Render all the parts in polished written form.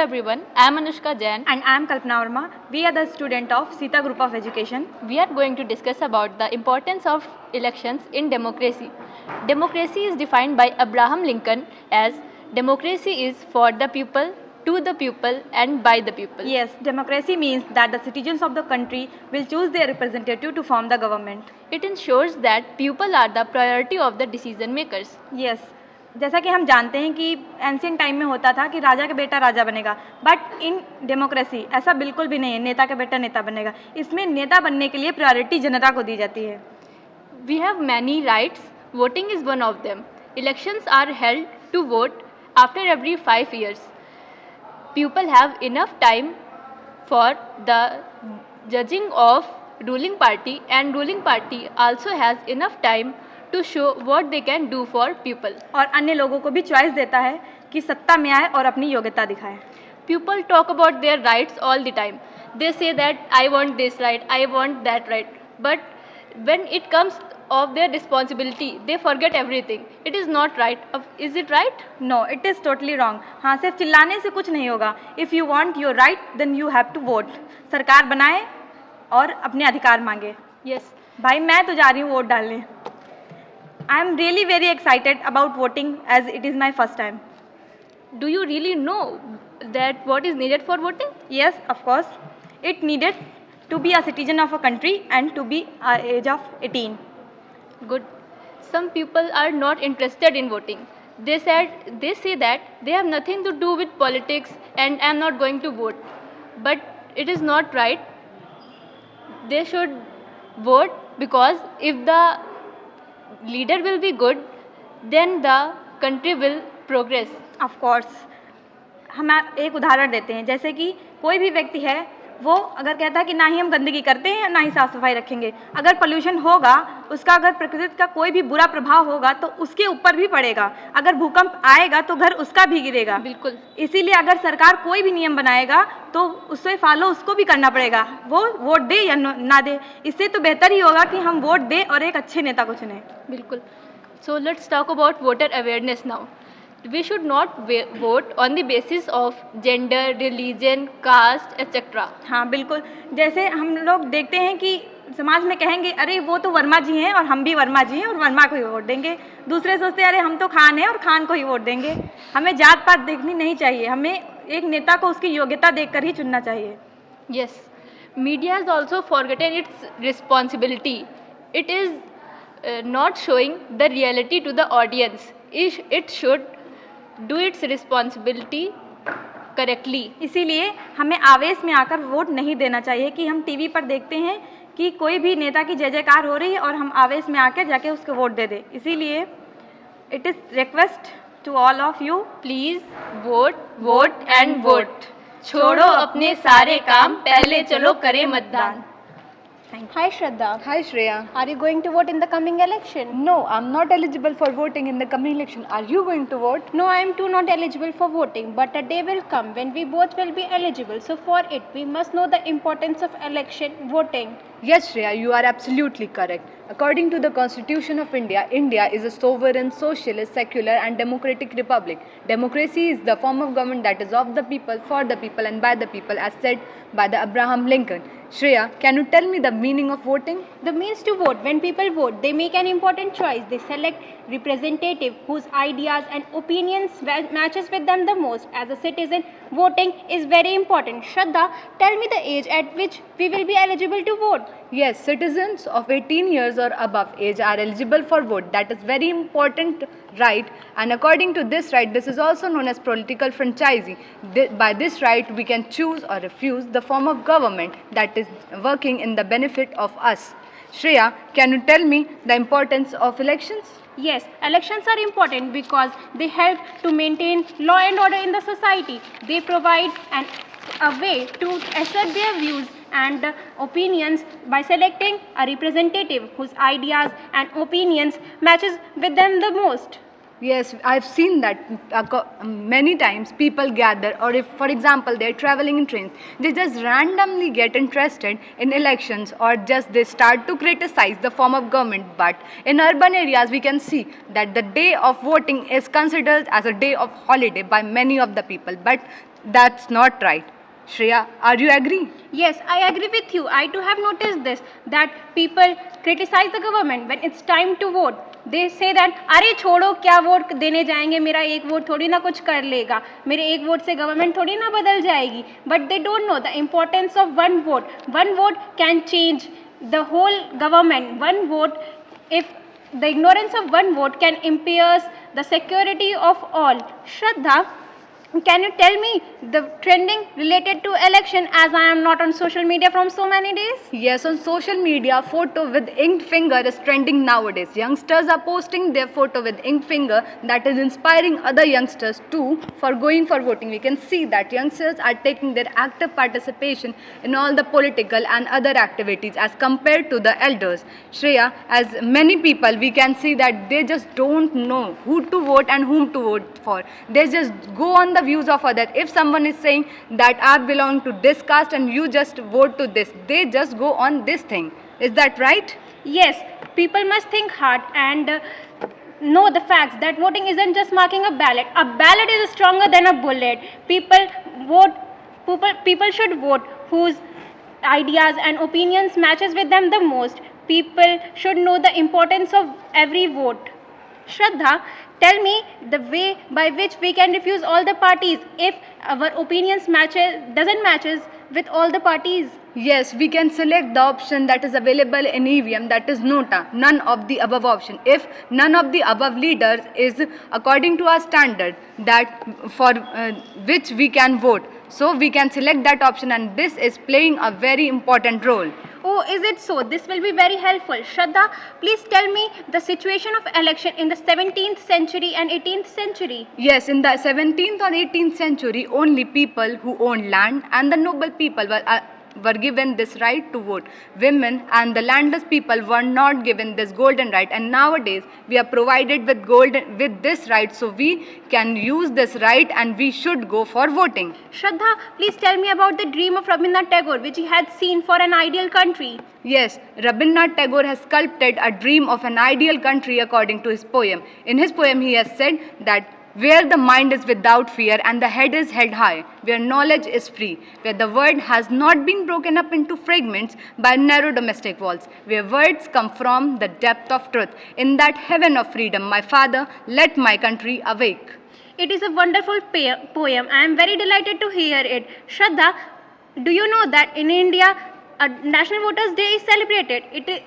everyone, I am Anushka Jain And I am Kalpana Verma. We are the student of Sita Group of Education. We are going to discuss about the importance of elections in democracy. Democracy is defined by Abraham Lincoln as democracy is for the people, to the people and by the people. Yes, democracy means that the citizens of the country will choose their representative to form the government. It ensures that people are the priority of the decision makers. Yes, जैसा कि हम जानते हैं कि ancient time में होता था कि राजा का बेटा राजा बनेगा, बट इन डेमोक्रेसी ऐसा बिल्कुल भी नहीं है, नेता का बेटा नेता बनेगा. इसमें नेता बनने के लिए प्रायोरिटी जनता को दी जाती है. We have many rights. Voting is one of them. Elections are held to vote after every 5 years. People have enough time for the judging of ruling party, and ruling party also has enough time to show what they can do for people. और अन्य लोगों को भी choice देता है कि सत्ता में आए और अपनी योग्यता दिखाए. People talk about their rights all the time. They say that I want this right, I want that right. But when it comes of their responsibility, they forget everything. It is not right. Is it right? No, it is totally wrong. हाँ, सिर्फ चिल्लाने से कुछ नहीं होगा. If you want your right, then you have to vote. सरकार बनाए और अपने अधिकार मांगे. Yes. भाई मैं तो जा रही हूँ वोट डालने. I am really very excited about voting as it is my first time. Do you really know that what is needed for voting? Yes, of course. It needed to be a citizen of a country and to be age of 18. Good. Some people are not interested in voting. They say that they have nothing to do with politics and I am not going to vote. But it is not right. They should vote because if the leader will be good, then the country will progress. Of course. हम एक उदाहरण देते हैं, जैसे कि कोई भी व्यक्ति है, वो अगर कहता है कि ना ही हम गंदगी करते हैं ना ही साफ सफाई रखेंगे, अगर पोल्यूशन होगा, उसका अगर प्रकृति का कोई भी बुरा प्रभाव होगा तो उसके ऊपर भी पड़ेगा. अगर भूकंप आएगा तो घर उसका भी गिरेगा. बिल्कुल. इसीलिए अगर सरकार कोई भी नियम बनाएगा तो उससे फॉलो उसको भी करना पड़ेगा, वो वोट दे या ना दे. इससे तो बेहतर ही होगा कि हम वोट दें और एक अच्छे नेता को चुनें. बिल्कुल. So let's talk about voter awareness now. We should not vote on the basis of gender, religion, caste, etc. हाँ बिल्कुल. जैसे हम लोग देखते हैं कि समाज में कहेंगे अरे वो तो वर्मा जी हैं और हम भी वर्मा जी हैं और वर्मा को ही वोट देंगे. दूसरे सोचते हैं अरे हम तो खान हैं और खान को ही वोट देंगे. हमें जात पात देखनी नहीं चाहिए, हमें एक नेता को उसकी योग्यता देखकर ही चुनना चाहिए. Yes. Media has also forgotten its responsibility. It is not showing the reality to the audience. It should do its responsibility correctly. इसीलिए हमें आवेश में आकर वोट नहीं देना चाहिए कि हम टीवी पर देखते हैं कि कोई भी नेता की जय जयकार हो रही है और हम आवेश में आकर जाके उसको वोट दे दें. इसीलिए it is request to all of you, please vote and vote. छोड़ो अपने सारे काम, पहले चलो करें मतदान. Hi Shraddha. Hi Shreya. Are you going to vote in the coming election? No, I'm not eligible for voting in the coming election. Are you going to vote? No, I am too not eligible for voting, but a day will come when we both will be eligible. So for it, we must know the importance of election voting. Yes Shreya, you are absolutely correct. According to the Constitution of India, India is a sovereign, socialist, secular and democratic republic. Democracy is the form of government that is of the people, for the people and by the people, as said by the Abraham Lincoln. Shreya, can you tell me the meaning of voting? The means to vote. When people vote, they make an important choice. They select representative whose ideas and opinions matches with them the most. As a citizen, voting is very important. Shraddha, tell me the age at which we will be eligible to vote. Yes, citizens of 18 years or above age are eligible for vote. That is very important right, and according to this right, this is also known as political franchising. By this right, we can choose or refuse the form of government that is working in the benefit of us. Shreya, can you tell me the importance of elections? Yes, elections are important because they help to maintain law and order in the society. They provide a way to assert their views and opinions by selecting a representative whose ideas and opinions matches with them the most. Yes, I've seen that many times people gather, or if, for example, they're traveling in trains, they just randomly get interested in elections, or just they start to criticize the form of government. But in urban areas, we can see that the day of voting is considered as a day of holiday by many of the people. But That's not right. Shreya, are you agree? Yes, I agree with you. I too have noticed this, that people criticize the government when it's time to vote. They say that अरे छोड़ो क्या vote देने जाएंगे, मेरा एक vote थोड़ी ना कुछ कर लेगा, मेरे एक वोट से गवर्नमेंट थोड़ी ना बदल जाएगी. But they don't know the importance of one vote. One vote can change the whole government. One vote, if the ignorance of one vote can impair the security of all. Shraddha, can you tell me the trending related to election, as I am not on social media from so many days? Yes, on social media, photo with inked finger is trending nowadays. Youngsters are posting their photo with inked finger, that is inspiring other youngsters too for going for voting. We can see that youngsters are taking their active participation in all the political and other activities as compared to the elders. Shreya, as many people, we can see that they just don't know who to vote and whom to vote for. They just go on the views of others. If someone is saying that I belong to this caste and you just vote to this, they just go on this thing. Is that right? Yes, people must think hard and know the facts that voting isn't just marking a ballot. A ballot is stronger than a bullet. People should vote whose ideas and opinions matches with them the most. People should know the importance of every vote. Shraddha, tell me the way by which we can refuse all the parties if our opinions doesn't matches with all the parties. Yes, we can select the option that is available in EVM, that is nota, none of the above option. If none of the above leaders is according to our standard that for which we can vote, so we can select that option, and this is playing a very important role. Oh, is it so? This will be very helpful. Shraddha, please tell me the situation of election in the 17th century and 18th century. Yes, in the 17th or 18th century, only people who owned land and the noble people were given this right to vote. Women and the landless people were not given this golden right, and nowadays we are provided with this right, so we can use this right and we should go for voting. Shraddha, please tell me about the dream of Rabindranath Tagore which he had seen for an ideal country. Yes, Rabindranath Tagore has sculpted a dream of an ideal country according to his poem. In his poem, he has said that where the mind is without fear and the head is held high, where knowledge is free, where the word has not been broken up into fragments by narrow domestic walls, where words come from the depth of truth. In that heaven of freedom, my father, let my country awake. It is a wonderful poem. I am very delighted to hear it. Shraddha, do you know that in India, a National Voters' Day is celebrated?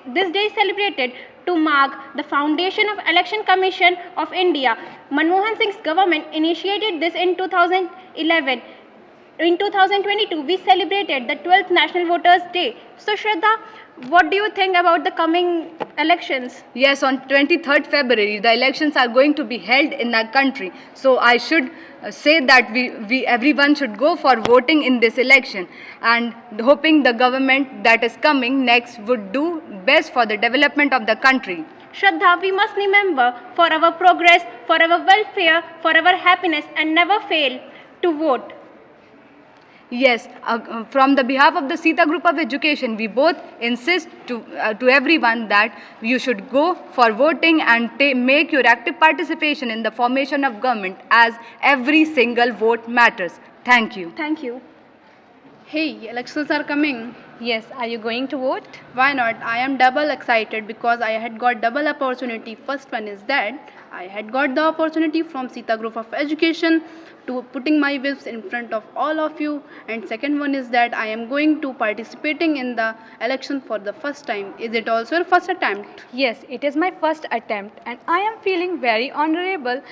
This day is celebrated to mark the foundation of Election Commission of India. Manmohan Singh's government initiated this in 2011. In 2022, we celebrated the 12th National Voters' Day. So, Shraddha, what do you think about the coming elections? Yes, on 23rd February, the elections are going to be held in our country. So I should say that everyone should go for voting in this election, and hoping the government that is coming next would do best for the development of the country. Shraddha, we must remember for our progress, for our welfare, for our happiness, and never fail to vote. Yes, from the behalf of the Sita Group of Education, we both insist to everyone that you should go for voting and make your active participation in the formation of government, as every single vote matters. Thank you. Thank you. Hey, elections are coming. Yes, are you going to vote? Why not? I am double excited because I had got double opportunity. First one is that I had got the opportunity from Sita Group of Education to putting my whips in front of all of you, and second one is that I am going to participating in the election for the first time. Is it also your first attempt? Yes, it is my first attempt, and I am feeling very honorable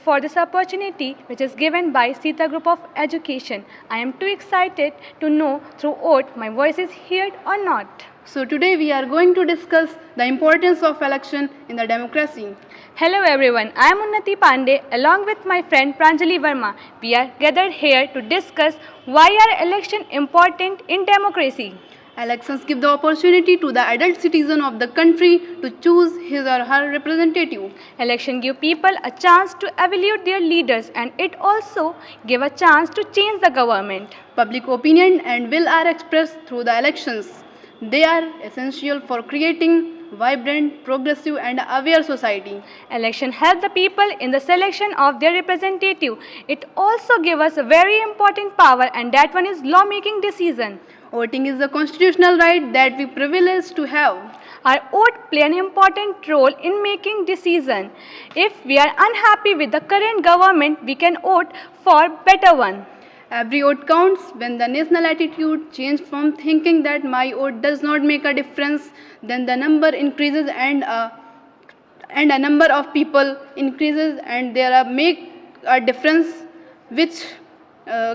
for this opportunity which is given by Sita Group of Education. I am too excited to know through vote my voice is heard or not. So today we are going to discuss the importance of election in the democracy. Hello everyone, I am Unnati Pandey along with my friend Pranjali Verma. We are gathered here to discuss why are elections important in democracy. Elections give the opportunity to the adult citizen of the country to choose his or her representative. Election give people a chance to evaluate their leaders, and it also give a chance to change the government. Public opinion and will are expressed through the elections. They are essential for creating vibrant, progressive and aware society. Election help the people in the selection of their representative. It also gives us a very important power, and that one is law-making decision. Voting is the constitutional right that we privilege to have. Our vote play an important role in making decision. If we are unhappy with the current government, we can vote for better one. Every vote counts. When the national attitude changes from thinking that my vote does not make a difference, then the number increases and a number of people increases, and there are make a difference which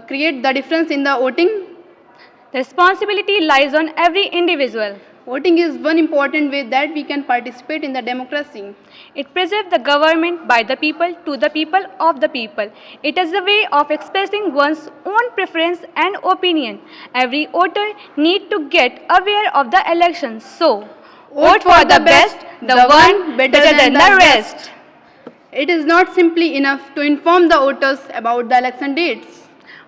create the difference in the voting. The responsibility lies on every individual. Voting is one important way that we can participate in the democracy. It preserves the government by the people, to the people, of the people. It is a way of expressing one's own preference and opinion. Every voter needs to get aware of the elections. So, vote for the best, the one better than the rest. It is not simply enough to inform the voters about the election dates.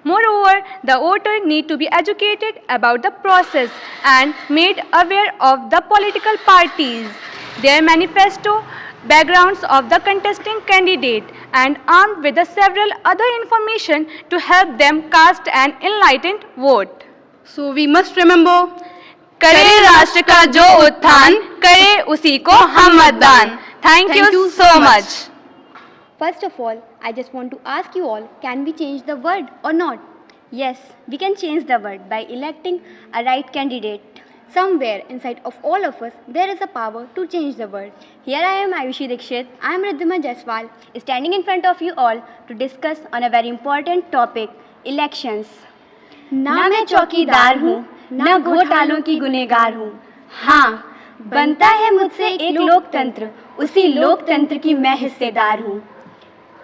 Moreover, the voter need to be educated about the process and made aware of the political parties, their manifesto, backgrounds of the contesting candidate, and armed with the several other information to help them cast an enlightened vote. So we must remember, करे राष्ट्र का जो उत्थान, करे उसी को हम मतदान. Thank you so much. First of all, I just want to ask you all, can we change the world or not? Yes, we can change the world by electing a right candidate. Somewhere inside of all of us, there is a power to change the world. Here I am, Ayushi Dikshit, I am Riddhima Jaiswal, standing in front of you all to discuss on a very important topic, elections. ना मैं चौकीदार हूँ, न घोटालों की गुनहगार हूँ. हाँ, बनता है मुझसे एक लोकतंत्र, उसी लोकतंत्र की मैं हिस्सेदार हूँ.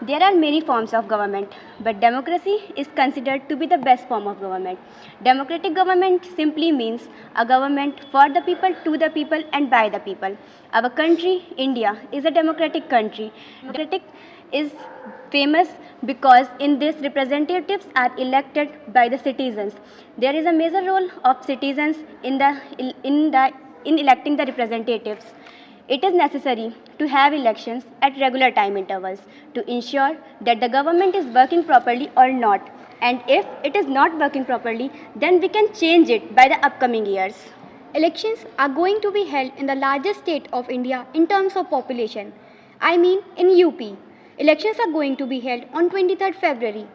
There are many forms of government, but democracy is considered to be the best form of government. Democratic government simply means a government for the people, to the people and by the people. Our country, India, is a democratic country. Democratic is famous because in this representatives are elected by the citizens. There is a major role of citizens in electing the representatives. It is necessary to have elections at regular time intervals to ensure that the government is working properly or not. And if it is not working properly, then we can change it by the upcoming years. Elections are going to be held in the largest state of India in terms of population. I mean in UP. Elections are going to be held on 23rd February.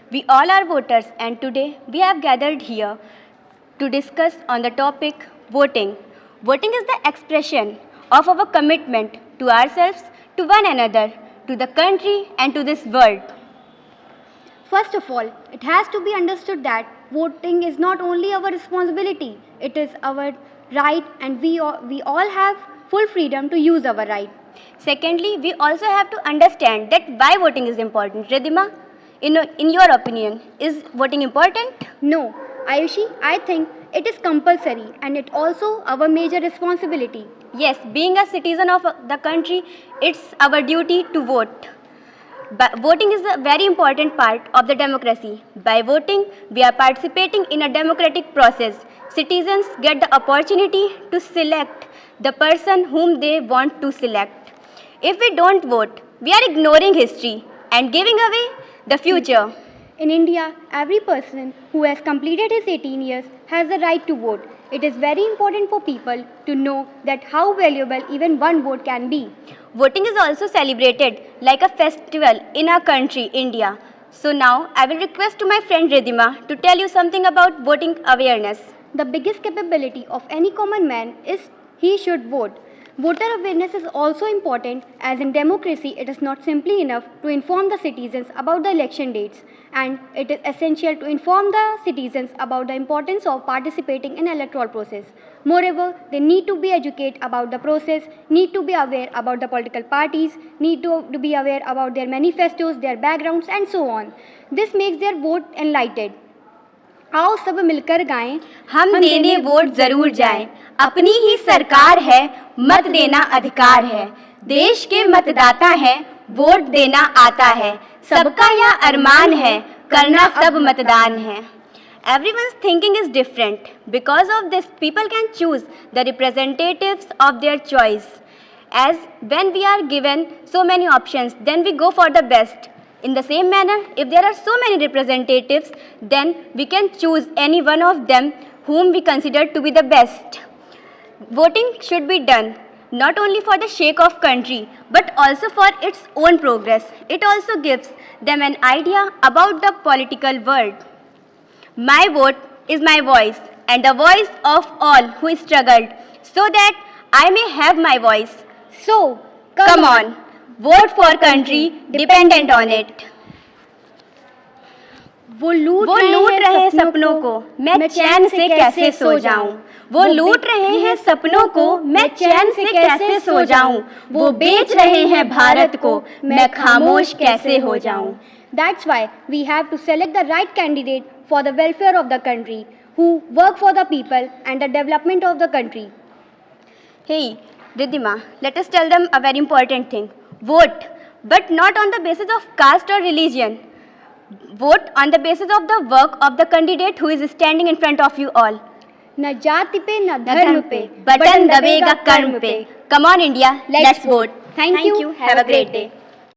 We all are voters, and today we have gathered here to discuss on the topic voting. Voting is the expression of our commitment to ourselves, to one another, to the country and to this world. First of all, it has to be understood that voting is not only our responsibility, it is our right, and we all have full freedom to use our right. Secondly, we also have to understand that why voting is important. Riddhima, in your opinion, is voting important? No, Ayushi, I think it is compulsory and it also our major responsibility. Yes, being a citizen of the country, it's our duty to vote. But voting is a very important part of the democracy. By voting, we are participating in a democratic process. Citizens get the opportunity to select the person whom they want to select. If we don't vote, we are ignoring history and giving away the future. In India, every person who has completed his 18 years has the right to vote. It is very important for people to know that how valuable even one vote can be. Voting is also celebrated like a festival in our country, India. So now I will request to my friend Riddhima to tell you something about voting awareness. The biggest capability of any common man is he should vote. Voter awareness is also important, as in democracy it is not simply enough to inform the citizens about the election dates, and it is essential to inform the citizens about the importance of participating in electoral process. Moreover, they need to be educated about the process, need to be aware about the political parties, need to be aware about their manifestos, their backgrounds and so on. This makes their vote enlightened. आओ सब मिलकर गाएं, हम देने vote जरूर जाएं, अपनी ही सरकार है, मत देना अधिकार है, देश के मतदाता है, वोट देना आता है, सबका यह अरमान है, करना सब मतदान है. Everyone's thinking is different. Because of this, people can choose the representatives of their choice. As when we are given so many options, then we go for the best. In the same manner, if there are so many representatives, then we can choose any one of them whom we consider to be the best. Voting should be done not only for the sake of country, but also for its own progress. It also gives them an idea about the political world. My vote is my voice and the voice of all who struggled so that I may have my voice. So, Come on, vote for country dependent on it. वो लूट वो लूट रहे हैं सपनों को, मैं चैन से कैसे सो जाऊं। वो लूट रहे हैं सपनों को, मैं चैन से कैसे सो जाऊं। वो बेच रहे हैं भारत को, मैं खामोश कैसे हो जाऊं। That's why we have to select the right candidate for the welfare of the country, who work for the people and the development of the country. Hey, Riddhima, let us tell them a very important thing. Vote, but not on the basis of caste or religion. Vote on the basis of the work of the candidate who is standing in front of you all. न जाति पे न धर्म पे button दबेगा कर्म पे. Come on India, let's vote. Thank you. Have a great day.